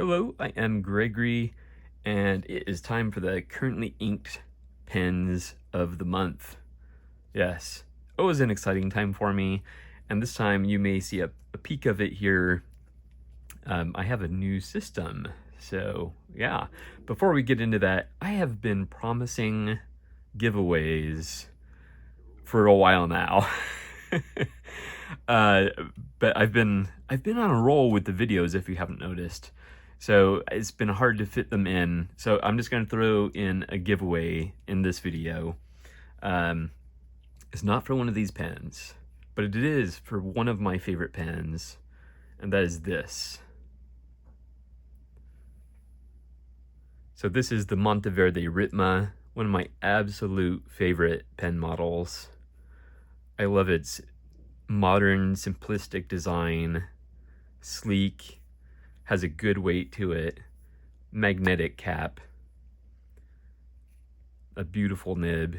Hello, I am Gregory, and it is time for the currently inked pens of the month. Yes, always an exciting time for me, and this time you may see a peek of it here. I have a new system, so yeah. Before we get into that, I have been promising giveaways for a while now. But I've been on a roll with the videos, if you haven't noticed. So it's been hard to fit them in. So I'm just going to throw in a giveaway in this video. It's not for one of these pens, but it is for one of my favorite pens, and that is this. So this is the Monteverde Ritma, one of my absolute favorite pen models. I love its modern, simplistic design, sleek, has a good weight to it, magnetic cap, a beautiful nib,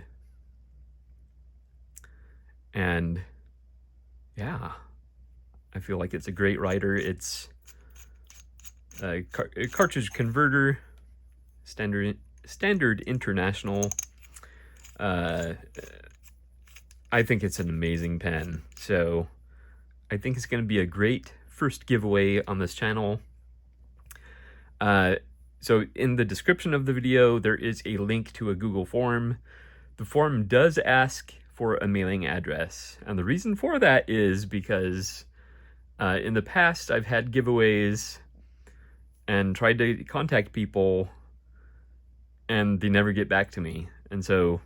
and yeah, I feel like it's a great writer. It's a cartridge converter, standard international. I think it's an amazing pen, so I think it's going to be a great first giveaway on this channel. So in the description of the video, there is a link to a Google form. The form does ask for a mailing address, and the reason for that is because in the past I've had giveaways and tried to contact people and they never get back to me, and so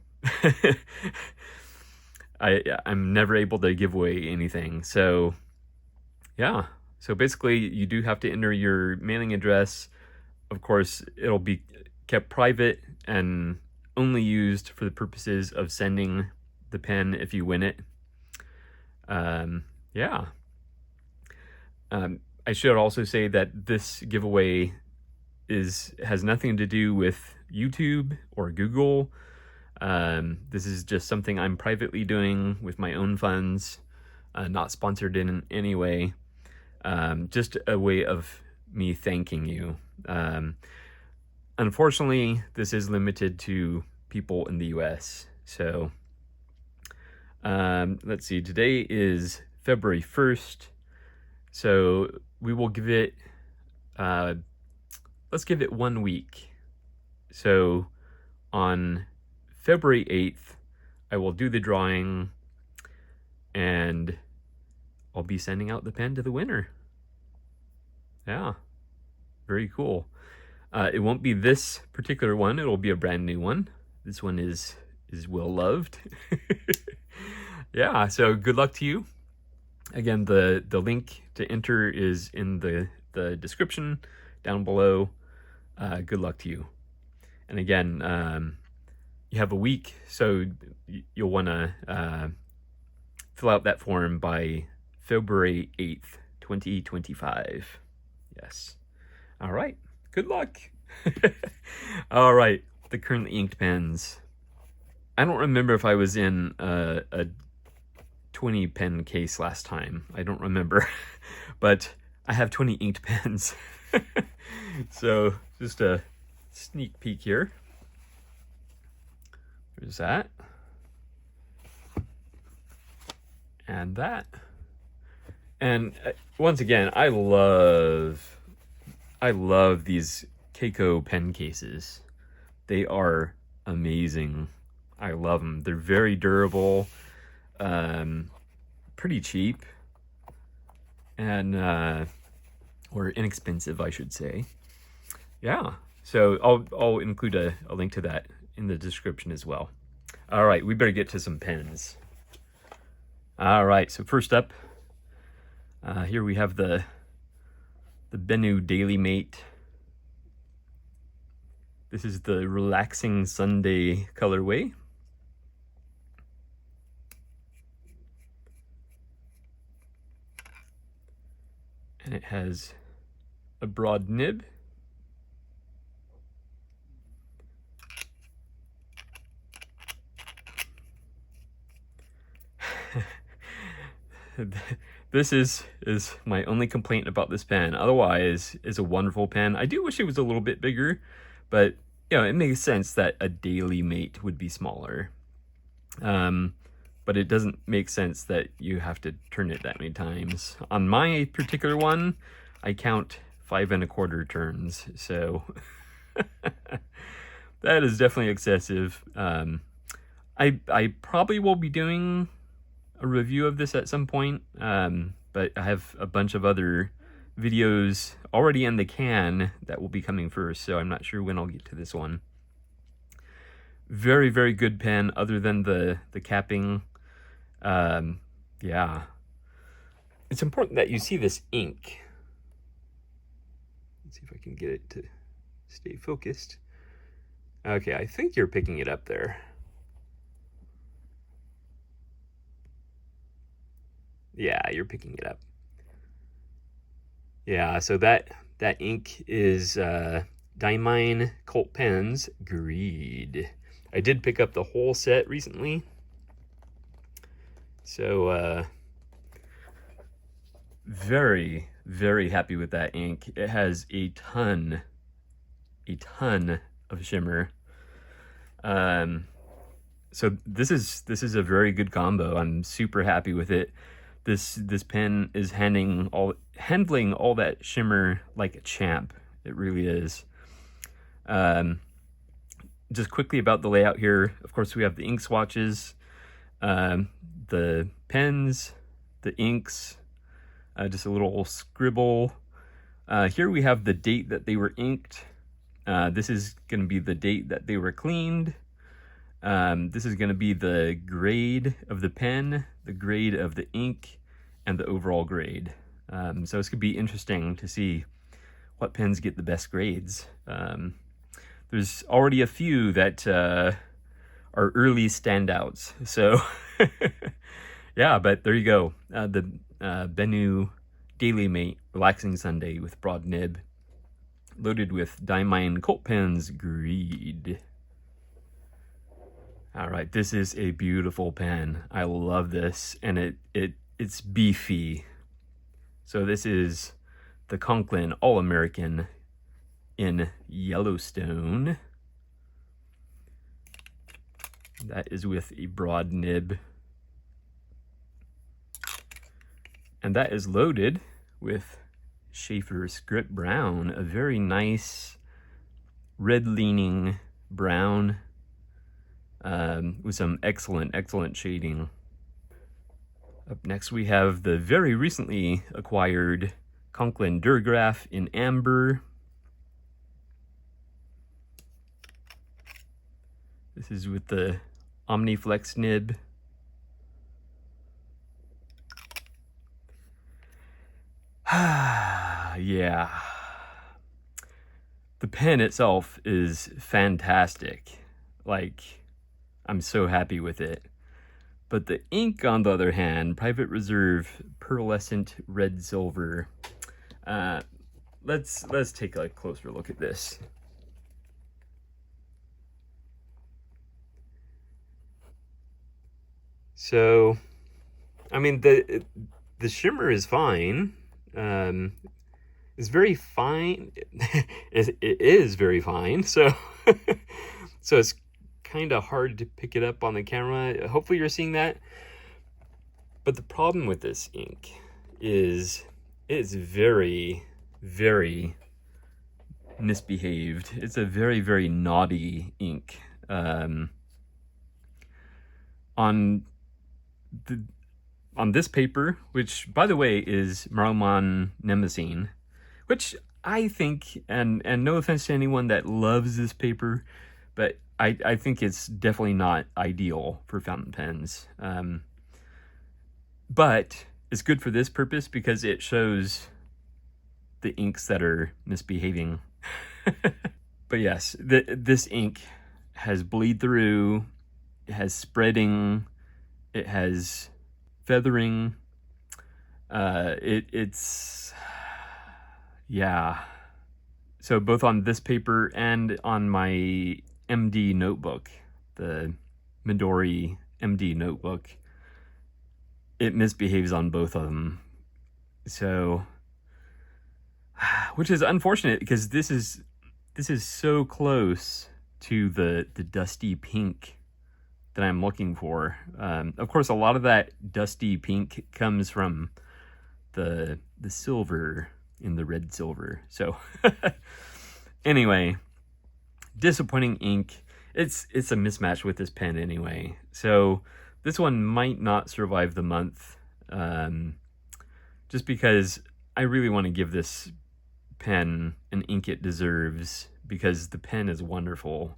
I'm never able to give away anything. So yeah, so basically you do have to enter your mailing address. Of course, it'll be kept private and only used for the purposes of sending the pen if you win it. Yeah. I should also say that this giveaway has nothing to do with YouTube or Google. This is just something I'm privately doing with my own funds, not sponsored in any way. Just a way of me thanking you. Unfortunately, this is limited to people in the US. So let's see, today is February 1st. So we will give it, let's give it 1 week. So on February 8th, I will do the drawing and I'll be sending out the pen to the winner. Yeah, very cool. It won't be this particular one. It'll be a brand new one. This one is well loved. Yeah, so good luck to you. Again, the link to enter is in the description down below. Good luck to you. And again, you have a week, so you'll want to fill out that form by February 8th, 2025. Yes. All right. Good luck. All right. The currently inked pens. I don't remember if I was in a 20 pen case last time. I don't remember. But I have 20 inked pens. So just a sneak peek here. There's that. And that. And once again, I love these Kaco pen cases. They are amazing. I love them. They're very durable, pretty cheap, and or inexpensive, I should say. Yeah. So I'll include a link to that in the description as well. All right, we better get to some pens. All right. So first up, here we have the Bennu Daily Mate. This is the Relaxing Sunday colorway. And it has a broad nib. this is my only complaint about this pen. Otherwise, it's a wonderful pen. I do wish it was a little bit bigger, but you know, it makes sense that a daily mate would be smaller. But it doesn't make sense that you have to turn it that many times. On my particular one, I count 5 1/4 turns, so that is definitely excessive. I probably will be doing a review of this at some point, but I have a bunch of other videos already in the can that will be coming first, so I'm not sure when I'll get to this one. Very, very good pen, other than the capping. Yeah. It's important that you see this ink. Let's see if I can get it to stay focused. Okay, I think you're picking it up there. Yeah, you're picking it up. Yeah, so that ink is Diamine Cult Pens Greed. I did pick up the whole set recently. So, very, very happy with that ink. It has a ton of shimmer. So this is a very good combo. I'm super happy with it. This pen is handling all that shimmer like a champ. It really is. Just quickly about the layout here. Of course, we have the ink swatches, the pens, the inks, just a little scribble. Here we have the date that they were inked. This is going to be the date that they were cleaned. This is going to be the grade of the pen, the grade of the ink, and the overall grade. So it's going to be interesting to see what pens get the best grades. There's already a few that are early standouts. So yeah, but there you go. The Benu Daily Mate Relaxing Sunday with broad nib, loaded with Diamine Cult Pens Greed. All right, this is a beautiful pen. I love this, and it's beefy. So this is the Conklin All-American in Yellowstone. That is with a broad nib. And that is loaded with Schaefer Script Brown, a very nice red-leaning brown with some excellent shading. Up next we have the very recently acquired Conklin Durograph in amber. This is with the Omniflex nib. Yeah. The pen itself is fantastic. Like, I'm so happy with it. But the ink, on the other hand, Private Reserve Pearlescent Red Silver. Let's take a closer look at this. So, I mean, the shimmer is fine. It's very fine. It is very fine. So, so it's kind of hard to pick it up on the camera. Hopefully you're seeing that. But the problem with this ink is it's very, very misbehaved. It's a very, very naughty ink. On this paper, which by the way is Marlman Nemesine, which I think, and no offense to anyone that loves this paper, but I think it's definitely not ideal for fountain pens. But it's good for this purpose because it shows the inks that are misbehaving. But yes, this ink has bleed through, it has spreading, it has feathering. It's yeah. So both on this paper and on my MD notebook, the Midori MD notebook, it misbehaves on both of them. So, which is unfortunate because this is so close to the dusty pink that I'm looking for. Of course, a lot of that dusty pink comes from the silver in the red silver. So anyway, disappointing ink. It's a mismatch with this pen anyway. So this one might not survive the month, just because I really want to give this pen an ink it deserves, because the pen is wonderful,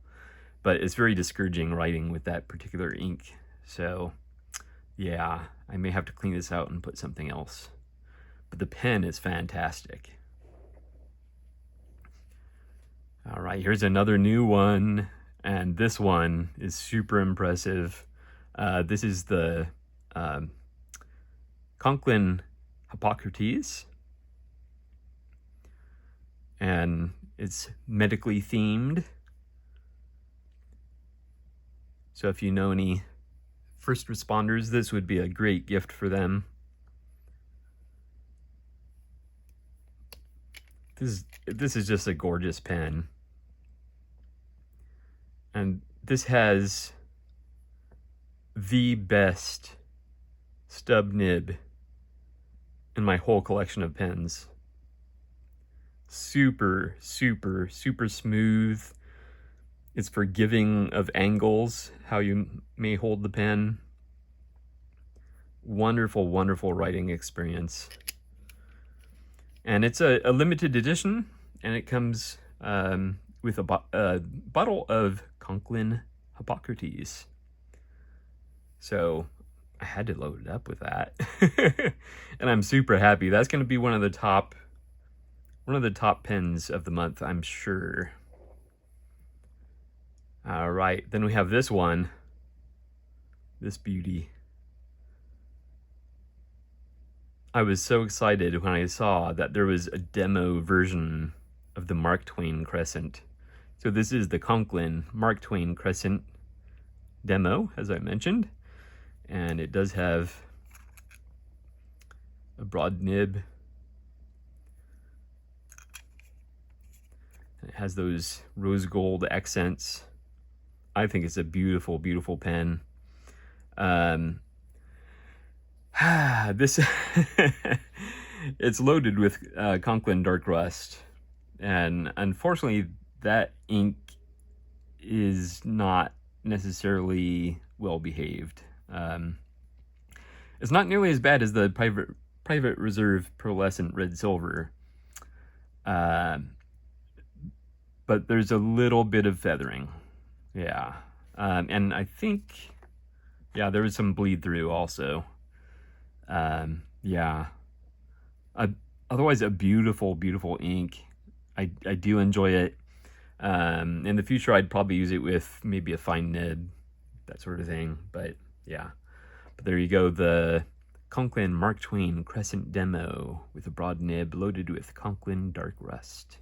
but it's very discouraging writing with that particular ink. So yeah, I may have to clean this out and put something else. But the pen is fantastic. All right, here's another new one, and this one is super impressive. This is the Conklin Hippocrates, and it's medically themed. So if you know any first responders, this would be a great gift for them. This is just a gorgeous pen. And this has the best stub nib in my whole collection of pens. Super, super, super smooth. It's forgiving of angles, how you may hold the pen. Wonderful, wonderful writing experience. And it's a limited edition, and it comes with a bottle of Conklin Hippocrates. So I had to load it up with that. And I'm super happy. That's going to be one of the top pens of the month, I'm sure. All right, then we have this one, this beauty. I was so excited when I saw that there was a demo version of the Mark Twain Crescent. So this is the Conklin Mark Twain Crescent demo, as I mentioned. And it does have a broad nib. It has those rose gold accents. I think it's a beautiful, beautiful pen. This it's loaded with Conklin Dark Rust, and unfortunately that ink is not necessarily well behaved. It's not nearly as bad as the Private Reserve Pearlescent Red Silver, but there's a little bit of feathering. Yeah, and I think, yeah, there was some bleed through also. Yeah. Otherwise a beautiful, beautiful ink. I do enjoy it. In the future, I'd probably use it with maybe a fine nib, that sort of thing. But yeah. But there you go, the Conklin Mark Twain Crescent Demo with a broad nib loaded with Conklin Dark Rust.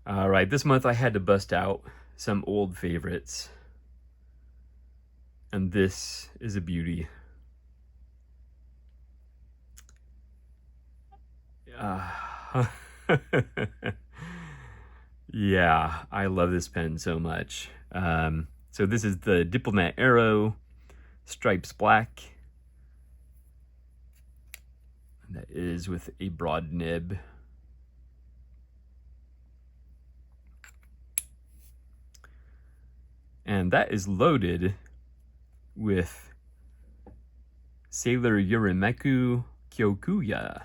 All right, this month I had to bust out some old favorites. And this is a beauty. Yeah, I love this pen so much. So this is the Diplomat Arrow, Stripes Black. That is with a broad nib. And that is loaded with Sailor Yurimeku Kyokuya.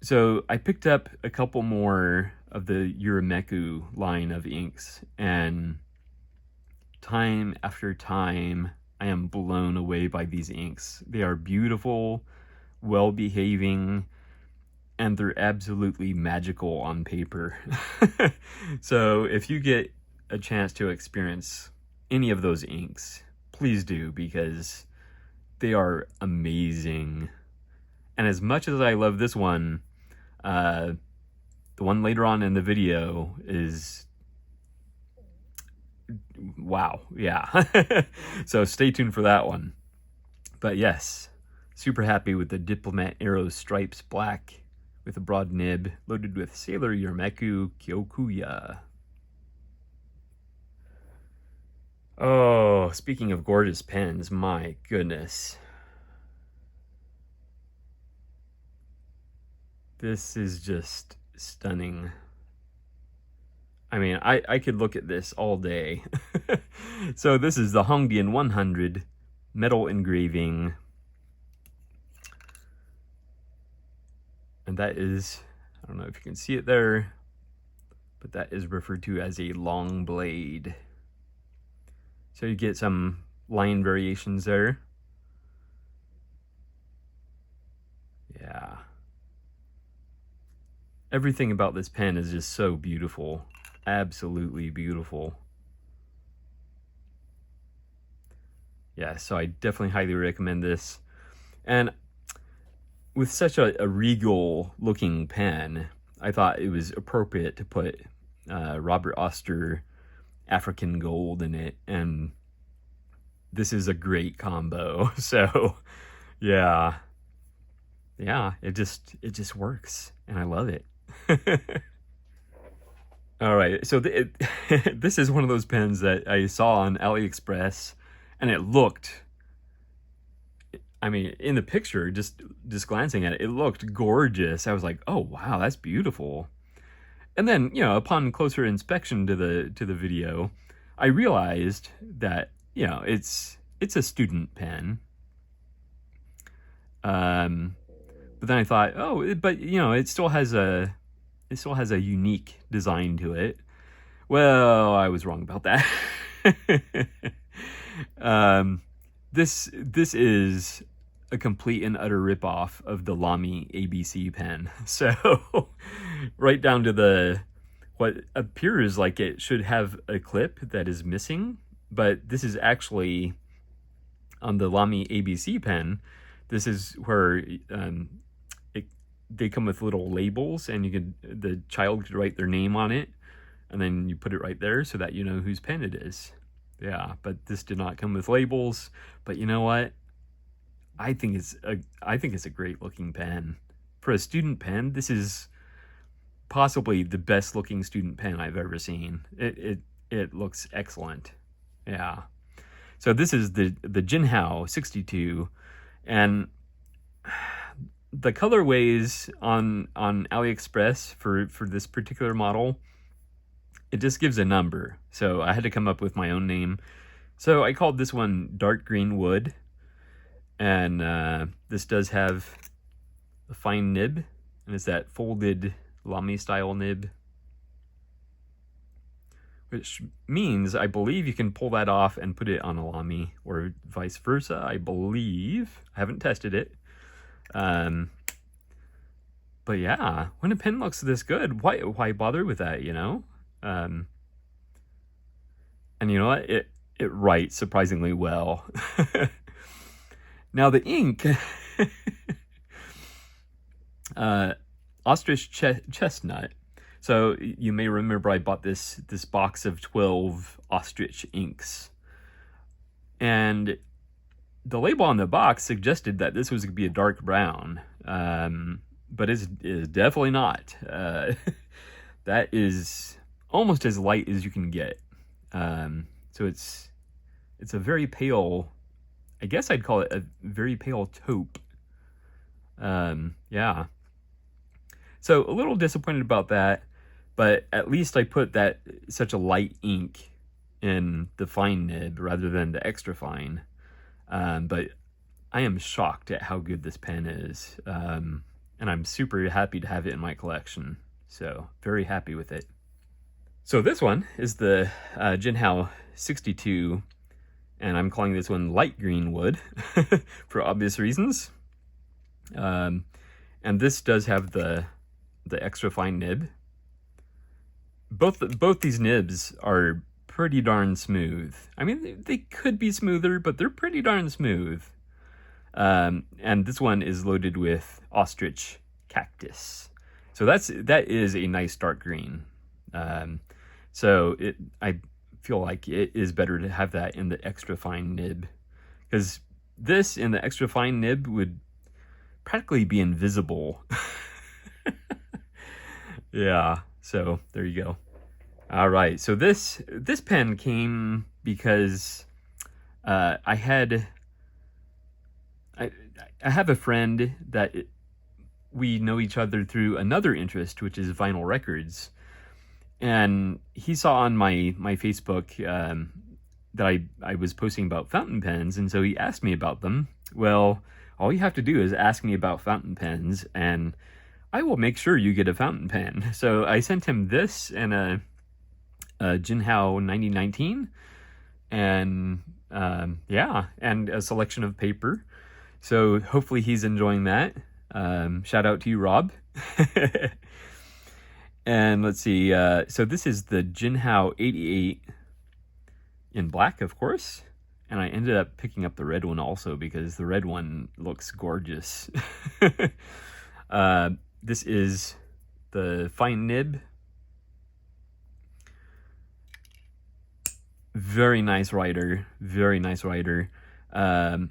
So I picked up a couple more of the Yurimeku line of inks, and time after time I am blown away by these inks. They are beautiful, well-behaving, and they're absolutely magical on paper. So if you get a chance to experience any of those inks, please do, because they are amazing. And as much as I love this one, the one later on in the video is wow, yeah. So stay tuned for that one. But yes, super happy with the Diplomat Arrow Stripes Black with a broad nib, loaded with Sailor Yormeku Kyokuya. Oh, speaking of gorgeous pens, my goodness. This is just stunning. I mean, I could look at this all day. So this is the Hongdian 100 metal engraving. And that is, I don't know if you can see it there, but that is referred to as a long blade. So you get some line variations there. Yeah. Everything about this pen is just so beautiful. Absolutely beautiful. Yeah, so I definitely highly recommend this. And with such a regal looking pen, I thought it was appropriate to put Robert Oster African gold in it, and this is a great combo. So yeah, it just works, and I love it. All right, so this is one of those pens that I saw on AliExpress, and it looked, I mean, in the picture, just glancing at it, it looked gorgeous. I was like, oh wow, that's beautiful. And then, you know, upon closer inspection to the video, I realized that, you know, it's a student pen. But then I thought, oh, but you know, it still has a unique design to it. Well, I was wrong about that. This is a complete and utter ripoff of the Lamy ABC pen. So right down to what appears like it should have a clip that is missing, but this is actually on the Lamy ABC pen. This is where they come with little labels, and the child could write their name on it, and then you put it right there so that you know whose pen it is. Yeah, but this did not come with labels. But you know what? I think it's a great looking pen. For a student pen, this is possibly the best looking student pen I've ever seen. It looks excellent. Yeah. So this is the Jinhao 62, and the colorways on AliExpress for this particular model, it just gives a number. So I had to come up with my own name. So I called this one Dark Green Wood. And this does have a fine nib, and it's that folded Lamy style nib, which means I believe you can pull that off and put it on a Lamy, or vice versa. I believe. I haven't tested it. But yeah, when a pen looks this good, why bother with that, you know? And you know what? It writes surprisingly well. Now the ink, ostrich chestnut. So you may remember I bought this box of 12 ostrich inks, and the label on the box suggested that this was going to be a dark brown, but it's definitely not. That is almost as light as you can get. So it's a very pale, I guess I'd call it a very pale taupe. Yeah. So a little disappointed about that, but at least I put such a light ink in the fine nib rather than the extra fine. But I am shocked at how good this pen is. And I'm super happy to have it in my collection. So very happy with it. So this one is the Jinhao 62, and I'm calling this one light green wood for obvious reasons. And this does have the extra fine nib. Both these nibs are pretty darn smooth. I mean, they could be smoother, but they're pretty darn smooth. And this one is loaded with ostrich cactus. So that is a nice dark green. So I feel like it is better to have that in the extra fine nib, because this in the extra fine nib would practically be invisible. Yeah, so there you go. All right, so this pen came because I have a friend that we know each other through another interest, which is vinyl records. And he saw on my Facebook that I was posting about fountain pens, and so he asked me about them. Well, all you have to do is ask me about fountain pens, and I will make sure you get a fountain pen. So I sent him this and a Jinhao 9019, and yeah, and a selection of paper. So hopefully he's enjoying that. Shout out to you, Rob. And let's see, so this is the Jinhao 88 in black, of course. And I ended up picking up the red one also because the red one looks gorgeous. This is the fine nib. Very nice writer, very nice writer.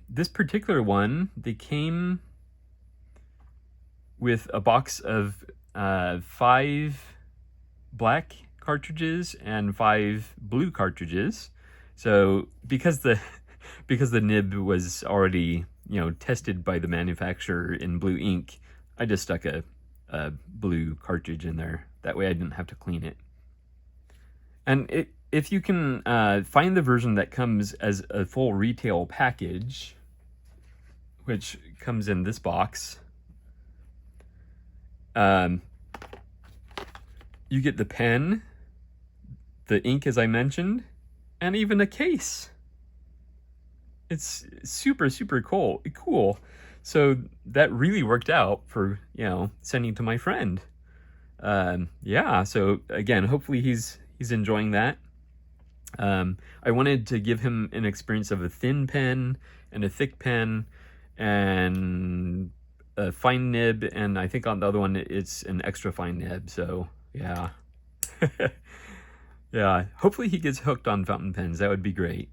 This particular one, they came with a box of 5 black cartridges and 5 blue cartridges. So because the nib was already, you know, tested by the manufacturer in blue ink, I just stuck a blue cartridge in there. That way I didn't have to clean it. And if you can find the version that comes as a full retail package, which comes in this box, you get the pen, the ink as I mentioned, and even a case. It's super, super cool. So that really worked out for, you know, sending to my friend. Yeah, so again, hopefully he's enjoying that. I wanted to give him an experience of a thin pen and a thick pen and a fine nib, and I think on the other one it's an extra fine nib. So yeah. Yeah, hopefully he gets hooked on fountain pens. That would be great.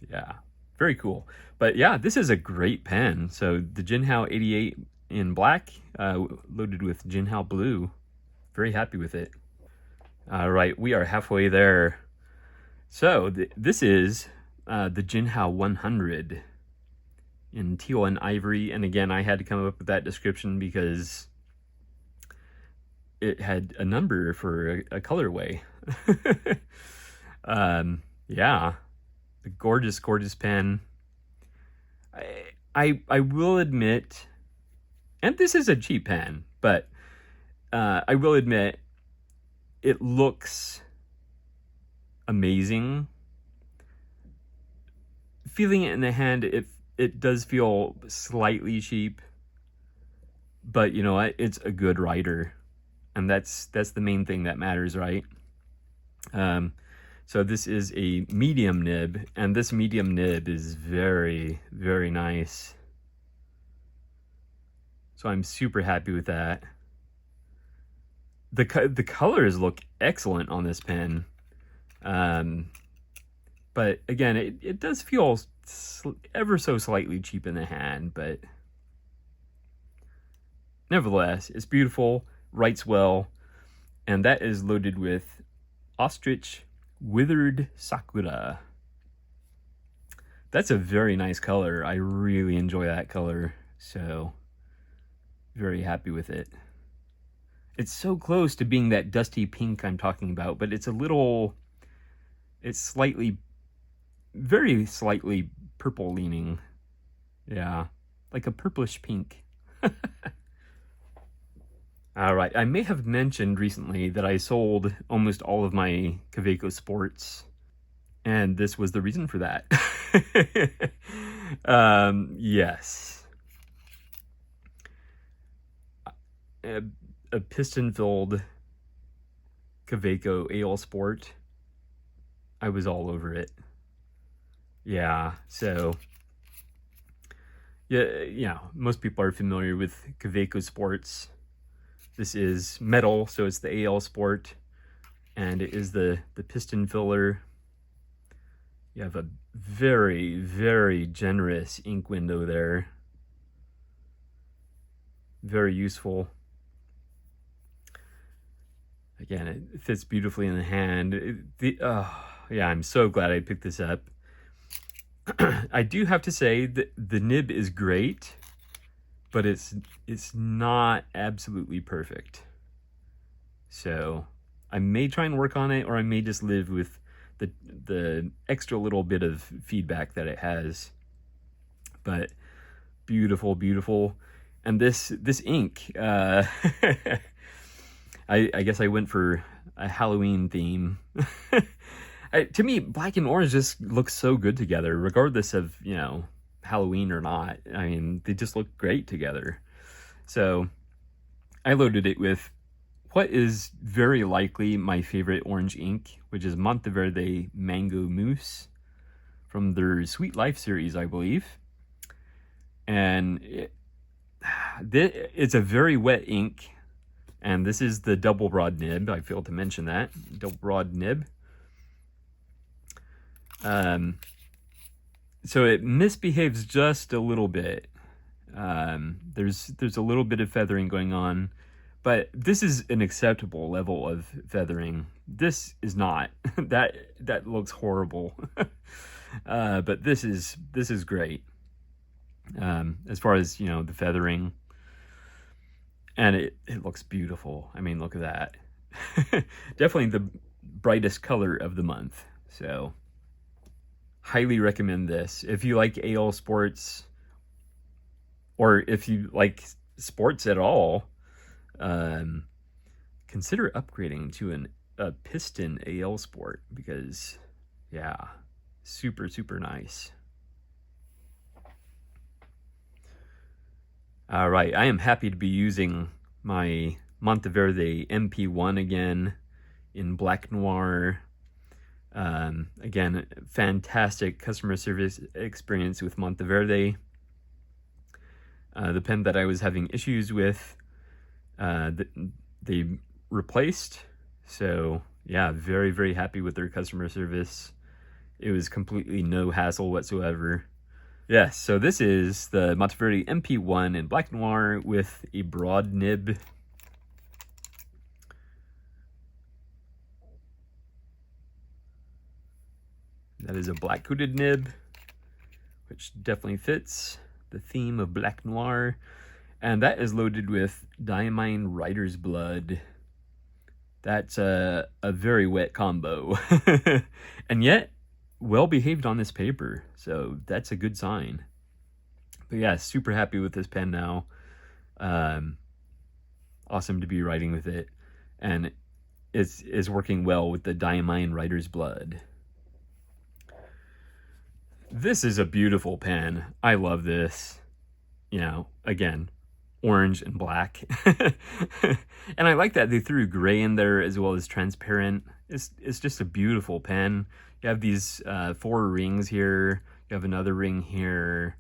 Yeah, very cool. But yeah, this is a great pen. So the Jinhao 88 in black, loaded with Jinhao blue. Very happy with it. All right, we are halfway there. So this is the Jinhao 100 in teal and ivory. And again, I had to come up with that description because it had a number for a colorway. Yeah, the gorgeous pen. I will admit, and this is a cheap pen, but I will admit it looks amazing. Feeling it in the hand, it does feel slightly cheap, but you know what? It's a good writer, and that's the main thing that matters, right? So this is a medium nib, and this medium nib is very, very nice. So I'm super happy with that. The colors look excellent on this pen. But again, it does feel ever so slightly cheap in the hand, but nevertheless, it's beautiful, writes well, and that is loaded with Ostrich Withered Sakura. That's a very nice color. I really enjoy that color, so very happy with it. It's so close to being that dusty pink I'm talking about, but it's slightly, very slightly purple leaning. Yeah, like a purplish pink. All right, I may have mentioned recently that I sold almost all of my Kaco Sports, and this was the reason for that. Yes. A piston-filled Kaco AL Sport. I was all over it. Yeah, so yeah, most people are familiar with Kaco Sports. This is metal, so it's the AL Sport, and it is the piston filler. You have a very, very generous ink window there. Very useful. Again, it fits beautifully in the hand. Yeah, I'm so glad I picked this up. I do have to say that the nib is great, but it's not absolutely perfect. So I may try and work on it, or I may just live with the extra little bit of feedback that it has. But beautiful, beautiful. And this ink, I guess I went for a Halloween theme. To me, black and orange just look so good together, regardless of, you know, Halloween or not. I mean, they just look great together. So I loaded it with what is very likely my favorite orange ink, which is Monteverde Mango Mousse from their Sweet Life series, I believe. And it's a very wet ink. And this is the double broad nib. I failed to mention that. Double broad nib. So it misbehaves just a little bit. There's a little bit of feathering going on, but this is an acceptable level of feathering. This is not. That looks horrible. But this is great. As far as, you know, the feathering, and it looks beautiful. I mean, look at that. Definitely the brightest color of the month. So highly recommend this. If you like AL sports, or if you like sports at all, consider upgrading to a piston AL sport, because yeah, super, super nice. All right, I am happy to be using my Monteverde MP1 again in Black Noir. Again, fantastic customer service experience with Monteverde. The pen that I was having issues with, they replaced. So yeah, very, very happy with their customer service. It was completely no hassle whatsoever. Yes, so this is the Monteverde MP1 in Black Noir with a broad nib. That is a black coated nib, which definitely fits the theme of Black Noir. And that is loaded with Diamine Writer's Blood. That's a very wet combo. And yet, well behaved on this paper. So that's a good sign. But yeah, super happy with this pen now. Awesome to be writing with it. And it's working well with the Diamine Writer's Blood. This is a beautiful pen. I love this. You know, again, orange and black. And I like that they threw gray in there as well as transparent. It's just a beautiful pen. You have these 4 rings here. You have another ring here.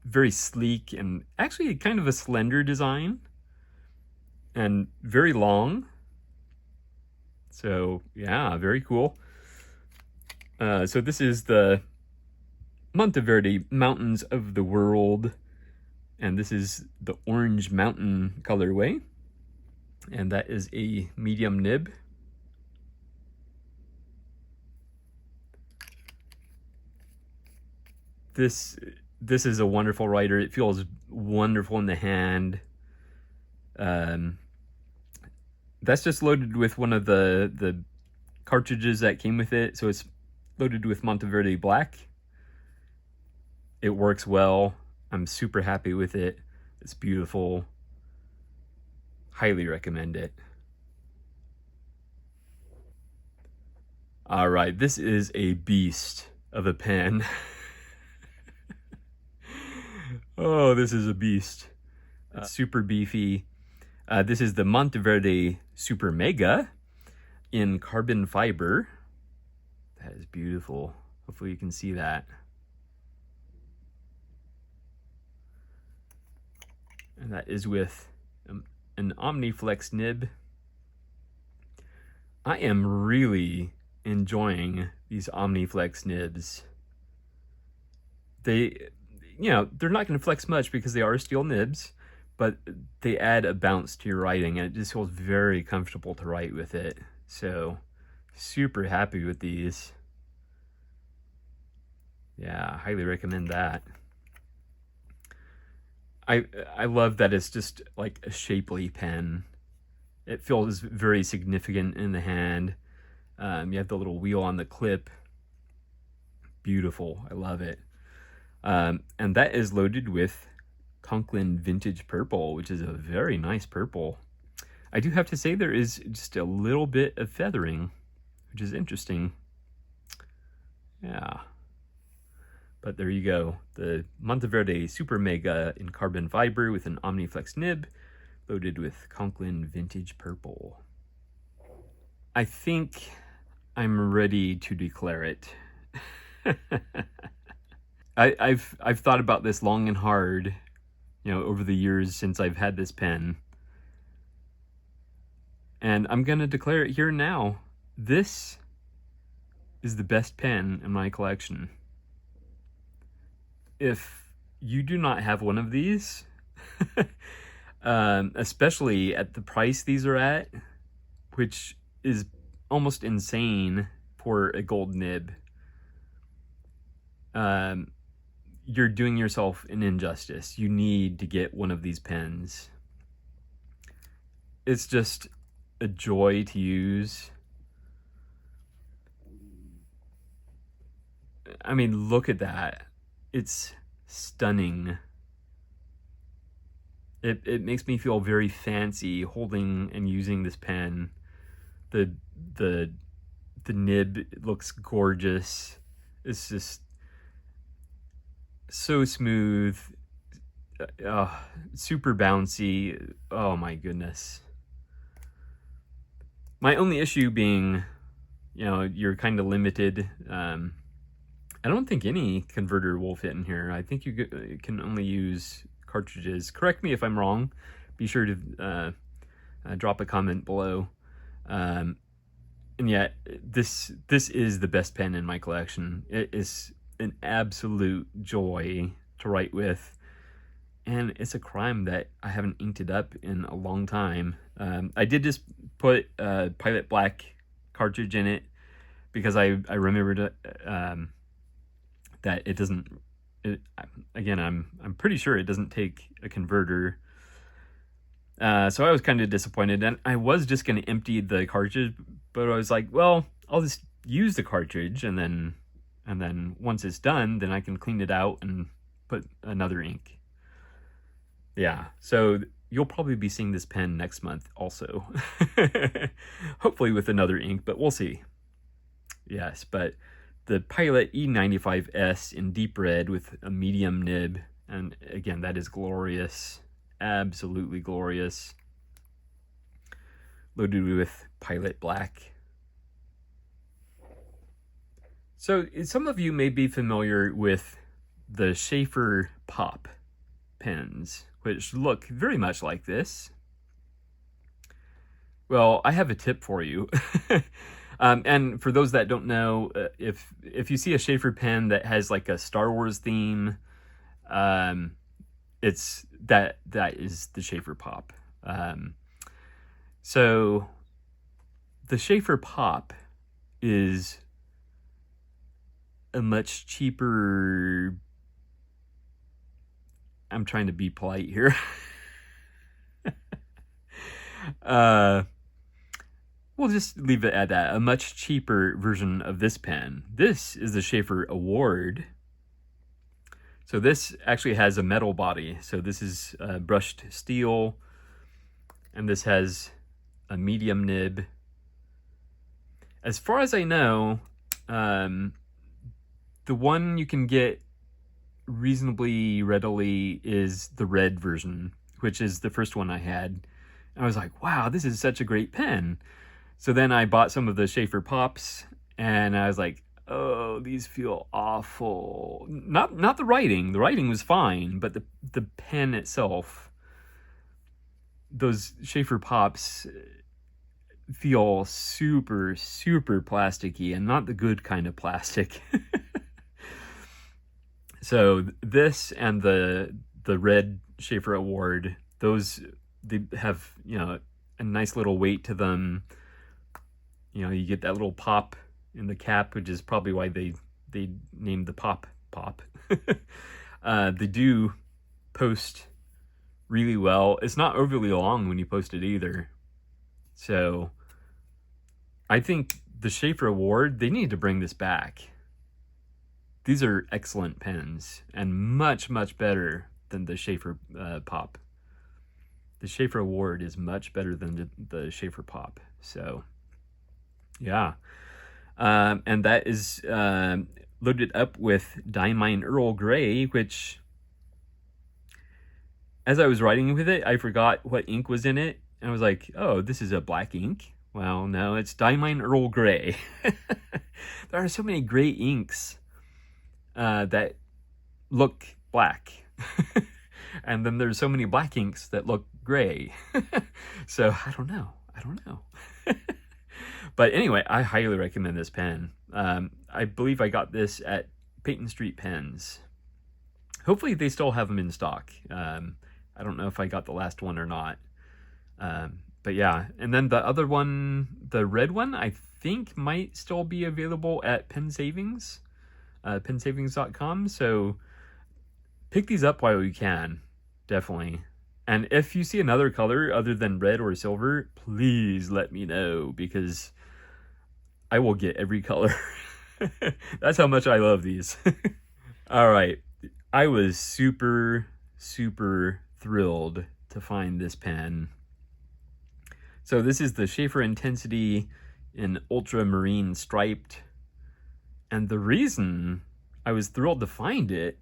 Very sleek and actually kind of a slender design. And very long. So yeah, very cool. So this is the Monteverde Mountains of the World, and this is the Orange Mountain colorway, and that is a medium nib. This is a wonderful writer. It feels wonderful in the hand. That's just loaded with one of the cartridges that came with it, so it's loaded with Monteverde Black. It works well. I'm super happy with it. It's beautiful. Highly recommend it. All right, this is a beast of a pen. Oh, this is a beast. It's super beefy. This is the Monteverde Super Mega in carbon fiber. That is beautiful. Hopefully you can see that. And that is with an OmniFlex nib. I am really enjoying these OmniFlex nibs. They, they're not going to flex much because they are steel nibs, but they add a bounce to your writing, and it just feels very comfortable to write with it. So, super happy with these. Yeah, highly recommend that. I love that it's just like a shapely pen. It feels very significant in the hand. You have the little wheel on the clip. Beautiful. I love it. And that is loaded with Conklin Vintage Purple, which is a very nice purple. I do have to say there is just a little bit of feathering, which is interesting. Yeah. But there you go. The Monteverde Super Mega in carbon fiber with an OmniFlex nib, loaded with Conklin Vintage Purple. I think I'm ready to declare it. I've thought about this long and hard, over the years since I've had this pen. And I'm going to declare it here now. This is the best pen in my collection. If you do not have one of these, especially at the price these are at, which is almost insane for a gold nib, you're doing yourself an injustice. You need to get one of these pens. It's just a joy to use. I mean, look at that. It's stunning. It makes me feel very fancy holding and using this pen. The nib looks gorgeous. It's just so smooth, super bouncy. Oh my goodness. My only issue being, you're kind of limited. I don't think any converter will fit in here. I think you can only use cartridges. Correct me if I'm wrong. Be sure to drop a comment below. And yet, this is the best pen in my collection. It is an absolute joy to write with. And it's a crime that I haven't inked it up in a long time. I did just put a Pilot Black cartridge in it because I remembered that it doesn't. Again, I'm pretty sure it doesn't take a converter. So I was kind of disappointed, and I was just going to empty the cartridge, but I was like, well, I'll just use the cartridge, and then once it's done, then I can clean it out and put another ink. Yeah, so you'll probably be seeing this pen next month also. Hopefully with another ink, but we'll see. Yes, but the Pilot E95S in deep red with a medium nib, and again, that is glorious. Absolutely glorious. Loaded with Pilot Black. So some of you may be familiar with the Schaefer Pop pens, which look very much like this. Well, I have a tip for you. And for those that don't know, if you see a Schaefer pen that has like a Star Wars theme, it's that is the Schaefer Pop. So the Schaefer Pop is a much cheaper. I'm trying to be polite here. We'll just leave it at that. A much cheaper version of this pen. This is the Schaefer Award. So this actually has a metal body. So this is brushed steel, and this has a medium nib. As far as I know, the one you can get reasonably readily is the red version, which is the first one I had. I was like, wow, this is such a great pen. So then I bought some of the Schaefer Pops, and I was like, oh, these feel awful. Not the writing. The writing was fine, but the pen itself, those Schaefer Pops feel super, super plasticky, and not the good kind of plastic. So this and the red Schaefer Award, those, they have, you know, a nice little weight to them. You know, you get that little pop in the cap, which is probably why they named the pop. They do post really well. It's not overly long when you post it either. So I think the Schaefer Award, they need to bring this back. These are excellent pens and much, much better than the Schaefer Pop. The Schaefer Award is much better than the Schaefer Pop. So, yeah. And that is loaded up with Diamine Earl Grey, which, as I was writing with it, I forgot what ink was in it. And I was like, oh, this is a black ink? Well, no, it's Diamine Earl Grey. There are so many gray inks that look black. And then there's so many black inks that look gray. So I don't know. But anyway, I highly recommend this pen. I believe I got this at Peyton Street Pens. Hopefully they still have them in stock. I don't know if I got the last one or not. But yeah, and then the other one, the red one, I think might still be available at Pen Savings, pensavings.com. So pick these up while you can, definitely. And if you see another color other than red or silver, please let me know, because I will get every color. That's how much I love these. All right. I was super, super thrilled to find this pen. So this is the Schaefer Intensity in Ultramarine Striped. And the reason I was thrilled to find it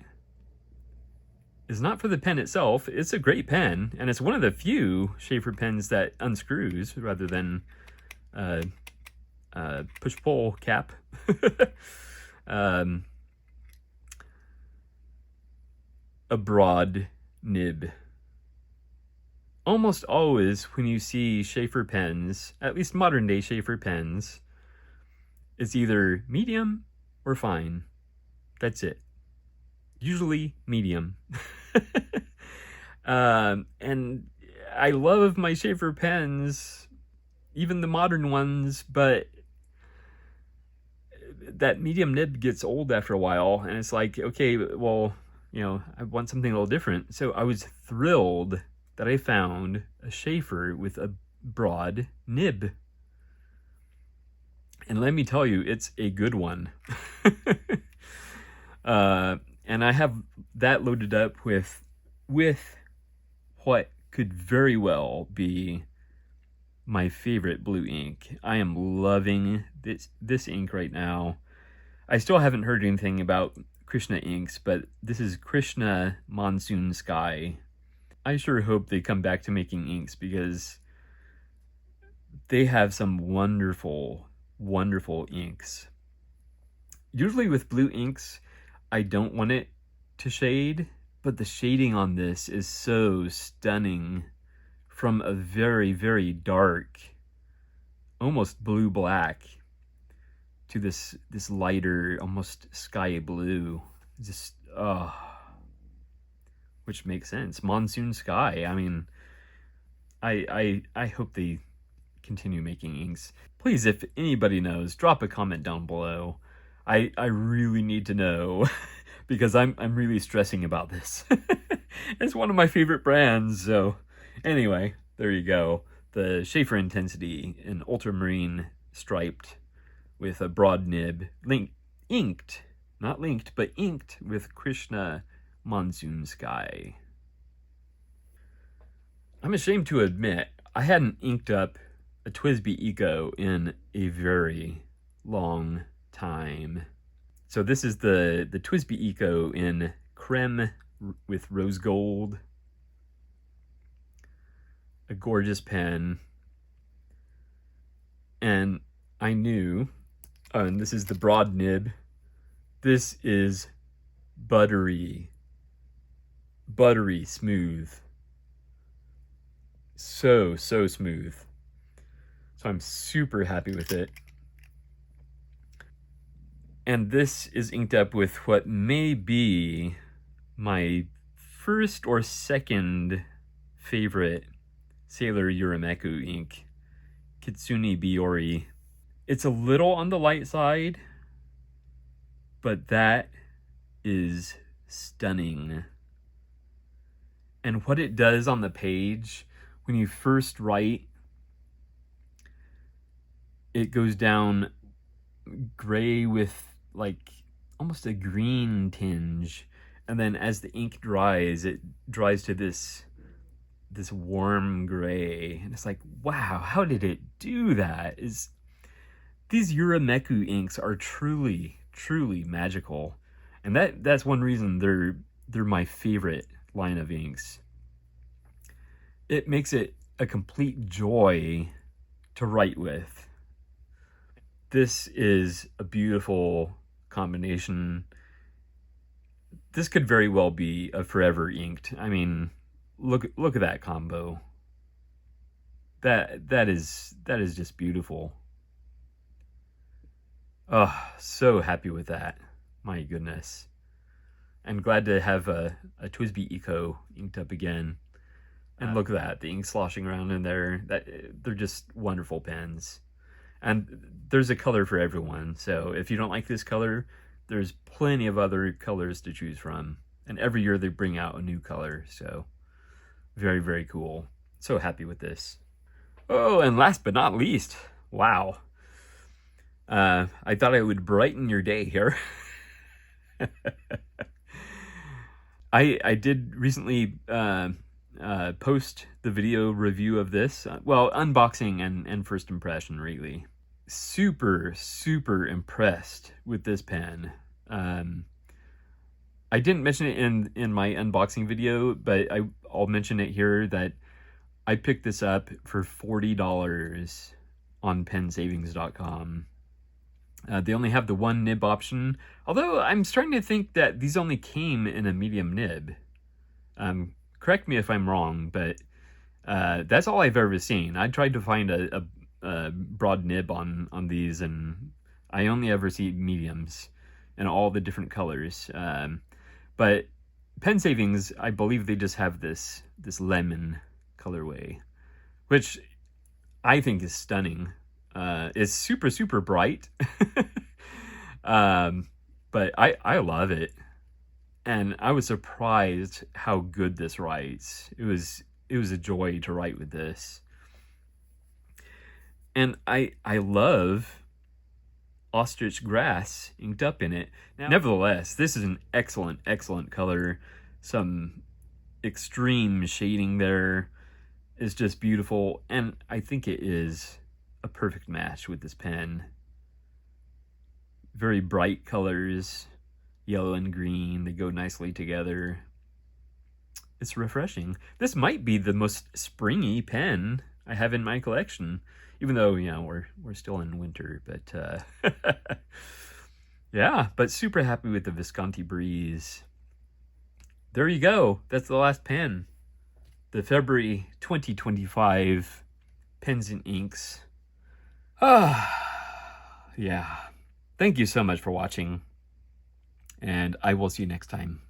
is not for the pen itself. It's a great pen, and it's one of the few Schaefer pens that unscrews rather than push-pull cap. A broad nib. Almost always when you see Schaefer pens, at least modern day Schaefer pens, it's either medium or fine. That's it. Usually medium. And I love my Schaefer pens, even the modern ones, but that medium nib gets old after a while, and it's like, okay, well, you know, I want something a little different. So I was thrilled that I found a Schaefer with a broad nib. And let me tell you, it's a good one. And I have that loaded up with what could very well be my favorite blue ink. I am loving this ink right now. I still haven't heard anything about Krishna inks, but this is Krishna Monsoon Sky. I sure hope they come back to making inks, because they have some wonderful, wonderful inks. Usually with blue inks, I don't want it to shade, but the shading on this is so stunning. From a very, very dark, almost blue-black, to this lighter, almost sky blue. Just, which makes sense. Monsoon Sky. I mean, I hope they continue making inks. Please, if anybody knows, drop a comment down below. I really need to know, because I'm really stressing about this. It's one of my favorite brands, so anyway, there you go. The Schaefer Intensity in Ultramarine Striped with a broad nib, inked, not linked, but inked with Krishna Monsoon Sky. I'm ashamed to admit, I hadn't inked up a TWSBI Eco in a very long time. So this is the TWSBI Eco in creme with rose gold. A gorgeous pen. And I knew, and this is the broad nib, this is buttery smooth. So smooth. So I'm super happy with it. And this is inked up with what may be my first or second favorite Sailor Urameku ink, Kitsune Biori. It's a little on the light side, but that is stunning. And what it does on the page, when you first write, it goes down gray with like almost a green tinge, and then as the ink dries, it dries to this warm gray, and it's like, wow, how did it do that? These Urameku inks are truly magical, and that's one reason they're my favorite line of inks. It makes it a complete joy to write with. This is a beautiful combination. This could very well be a forever inked. I mean, look at that combo. That is just beautiful. Oh, so happy with that. My goodness. And glad to have a TWSBI Eco inked up again. And look at that, the ink sloshing around in there. They're just wonderful pens. And there's a color for everyone. So if you don't like this color, there's plenty of other colors to choose from. And every year they bring out a new color. So very cool. So happy with this. Oh, and last but not least, wow. I thought I would brighten your day here. I did recently post the video review of this. Well, unboxing and first impression, really. Super impressed with this pen. I didn't mention it in my unboxing video, but I'll mention it here that I picked this up for $40 on pensavings.com. They only have the one nib option, although I'm starting to think that these only came in a medium nib. Correct me if I'm wrong, but that's all I've ever seen. I tried to find a broad nib on these, and I only ever see mediums in all the different colors. But Pen Savings, I believe they just have this lemon colorway, which I think is stunning. It's super bright, but I love it, and I was surprised how good this writes. It was a joy to write with this, and I love ostrich grass inked up in it. Now, nevertheless, this is an excellent color. Some extreme shading there is just beautiful, and I think it is a perfect match with this pen. Very bright colors, yellow and green, they go nicely together. It's refreshing. This might be the most springy pen I have in my collection, even though, you know, we're still in winter, but yeah, but super happy with the Visconti Breeze. There you go. That's the last pen. The February 2025 Pens and Inks. Yeah. Thank you so much for watching, and I will see you next time.